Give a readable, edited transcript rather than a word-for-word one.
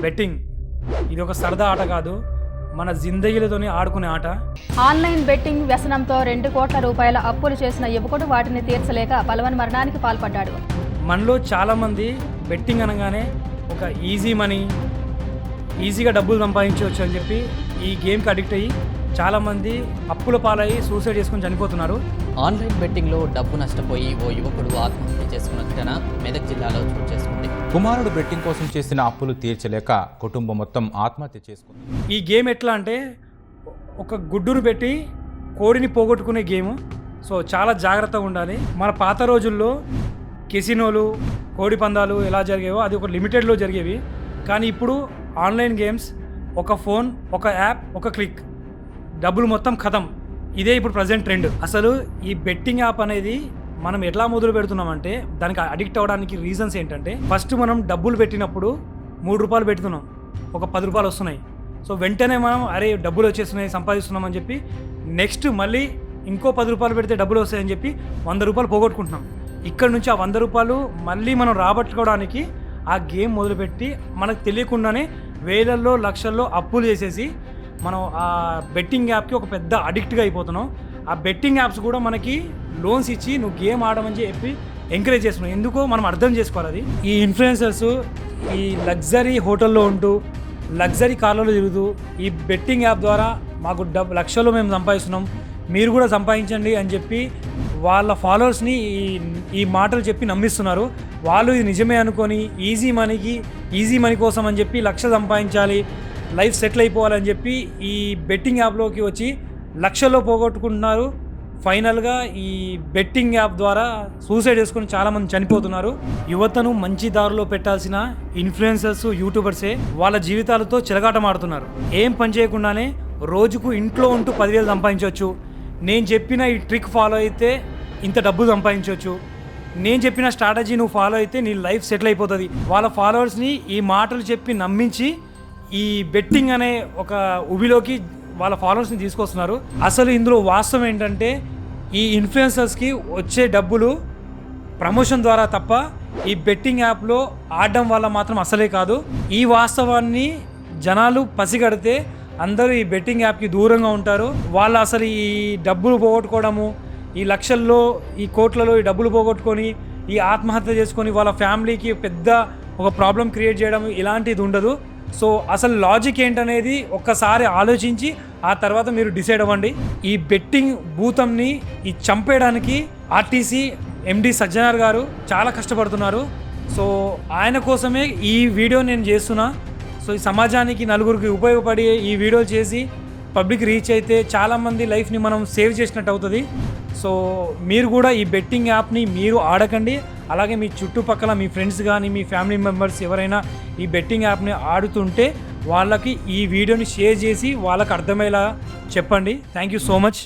Betting ఇది ఒక సరదా ఆట కాదు, మన జిందగీలతోనే ఆడుకునే ఆట. ఆన్లైన్ బెట్టింగ్ వ్యసనంతో 2 కోట్ల రూపాయల అప్పులు చేసిన యువకుడు వాటిని తీర్చలేక బలవన్ మరణానికి పాల్పడ్డాడు. మనలో చాలామంది బెట్టింగ్ అనగానే ఒక ఈజీ మనీ, ఈజీగా డబ్బులు సంపాదించవచ్చు అని చెప్పి ఈ గేమ్కి అడిక్ట్ అయ్యి చాలామంది అప్పుల పాలయ్యి సూసైడ్ చేసుకుని చనిపోతున్నారు. ఆన్లైన్ బెట్టింగ్లో డబ్బు నష్టపోయి ఓ యువకుడు ఆత్మహత్య చేసుకున్న ఘటన మెదక్ జిల్లాలో చోటు చేసుకుంది. కుమారుడు బెట్టింగ్ కోసం చేసిన అప్పులు తీర్చలేక కుటుంబం మొత్తం ఆత్మహత్య చేసుకుంది. ఈ గేమ్ ఎట్లా అంటే ఒక గుడ్డును పెట్టి కోడిని పోగొట్టుకునే గేమ్. సో చాలా జాగ్రత్తగా ఉండాలి. మన పాత రోజుల్లో కెసినోలు, కోడి పందాలు ఎలా జరిగేవో అది ఒక లిమిటెడ్లో జరిగేవి. కానీ ఇప్పుడు ఆన్లైన్ గేమ్స్, ఒక ఫోన్, ఒక యాప్, ఒక క్లిక్, డబ్బులు మొత్తం ఖతం. ఇదే ఇప్పుడు ప్రజెంట్ ట్రెండ్. అసలు ఈ బెట్టింగ్ యాప్ అనేది మనం ఎట్లా మొదలు పెడుతున్నామంటే దానికి అడిక్ట్ అవ్వడానికి రీజన్స్ ఏంటంటే, ఫస్ట్ మనం డబ్బులు పెట్టినప్పుడు 3 రూపాయలు పెడుతున్నాం, ఒక 10 రూపాయలు వస్తున్నాయి. సో వెంటనే మనం అరే డబ్బులు వచ్చేస్తున్నాయి, సంపాదిస్తున్నాం అని చెప్పి నెక్స్ట్ మళ్ళీ ఇంకో 10 రూపాయలు పెడితే డబ్బులు వస్తాయని చెప్పి 100 రూపాయలు పోగొట్టుకుంటున్నాం. ఇక్కడ నుంచి ఆ 100 రూపాయలు మళ్ళీ మనం రాబట్టుకోవడానికి ఆ గేమ్ మొదలుపెట్టి మనకు తెలియకుండానే వేలల్లో లక్షల్లో అప్పులు చేసేసి మనం ఆ బెట్టింగ్ యాప్కి ఒక పెద్ద అడిక్ట్గా అయిపోతున్నాం. ఆ బెట్టింగ్ యాప్స్ కూడా మనకి లోన్స్ ఇచ్చి నువ్వు గేమ్ ఆడమని చెప్పి ఎంకరేజ్ చేస్తున్నావు. ఎందుకో మనం అర్థం చేసుకోవాలి. అది ఈ ఇన్ఫ్లుయెన్సర్స్ ఈ లగ్జరీ హోటల్లో ఉంటూ లగ్జరీ కార్లలో తిరుగుతూ ఈ బెట్టింగ్ యాప్ ద్వారా మాకు లక్షల్లో మేము సంపాదిస్తున్నాం, మీరు కూడా సంపాదించండి అని చెప్పి వాళ్ళ ఫాలోవర్స్ని ఈ మాటలు చెప్పి నమ్మిస్తున్నారు. వాళ్ళు ఇది నిజమే అనుకొని ఈజీ మనీ కోసం అని చెప్పి లక్ష సంపాదించాలి, లైఫ్ సెటిల్ అయిపోవాలని చెప్పి ఈ బెట్టింగ్ యాప్లోకి వచ్చి లక్షల్లో పోగొట్టుకుంటున్నారు. ఫైనల్గా ఈ బెట్టింగ్ యాప్ ద్వారా సూసైడ్ చేసుకుని చాలామంది చనిపోతున్నారు. యువతను మంచి దారిలో పెట్టాల్సిన ఇన్ఫ్లుయెన్సర్స్, యూట్యూబర్సే వాళ్ళ జీవితాలతో చెలగాటమాడుతున్నారు. ఏం పని చేయకుండానే రోజుకు ఇంట్లో ఉంటూ 10,000 సంపాదించవచ్చు, నేను చెప్పిన ఈ ట్రిక్ ఫాలో అయితే ఇంత డబ్బు సంపాదించవచ్చు, నేను చెప్పిన స్ట్రాటజీ నువ్వు ఫాలో అయితే నీ లైఫ్ సెటిల్ అయిపోతుంది. వాళ్ళ ఫాలోవర్స్ని ఈ మాటలు చెప్పి నమ్మించి ఈ బెట్టింగ్ అనే ఒక ఉబిలోకి వాళ్ళ ఫాలోవర్స్ని తీసుకొస్తున్నారు. అసలు ఇందులో వాస్తవం ఏంటంటే ఈ ఇన్ఫ్లుయెన్సర్స్కి వచ్చే డబ్బులు ప్రమోషన్ ద్వారా తప్ప ఈ బెట్టింగ్ యాప్లో ఆడడం వల్ల మాత్రం అసలే కాదు. ఈ వాస్తవాన్ని జనాలు పసిగడితే అందరూ ఈ బెట్టింగ్ యాప్కి దూరంగా ఉంటారు. వాళ్ళు అసలు ఈ డబ్బులు పోగొట్టుకోవడము, ఈ లక్షల్లో ఈ కోట్లలో ఈ డబ్బులు పోగొట్టుకొని ఈ ఆత్మహత్య చేసుకొని వాళ్ళ ఫ్యామిలీకి పెద్ద ఒక ప్రాబ్లం క్రియేట్ చేయడం ఇలాంటిది ఉండదు. సో అసలు లాజిక్ ఏంటనేది ఒక్కసారి ఆలోచించి ఆ తర్వాత మీరు డిసైడ్ అవ్వండి. ఈ బెట్టింగ్ భూతంని ఈ చంపేయడానికి ఆర్టీసీ ఎండి సజ్జనార్ గారు చాలా కష్టపడుతున్నారు. సో ఆయన కోసమే ఈ వీడియో నేను చేస్తున్నా. సో ఈ సమాజానికి నలుగురికి ఉపయోగపడి ఈ వీడియో చేసి పబ్లిక్ రీచ్ అయితే చాలామంది లైఫ్ని మనం సేవ్ చేసినట్టు అవుతుంది. సో మీరు కూడా ఈ బెట్టింగ్ యాప్ని మీరు ఆడకండి. అలాగే మీ చుట్టుపక్కల మీ ఫ్రెండ్స్ కానీ మీ ఫ్యామిలీ మెంబర్స్ ఎవరైనా ఈ బెట్టింగ్ యాప్ని ఆడుతుంటే వాళ్ళకి ఈ వీడియోని షేర్ చేసి వాళ్ళకి అర్థమయ్యేలా చెప్పండి. Thank you so much.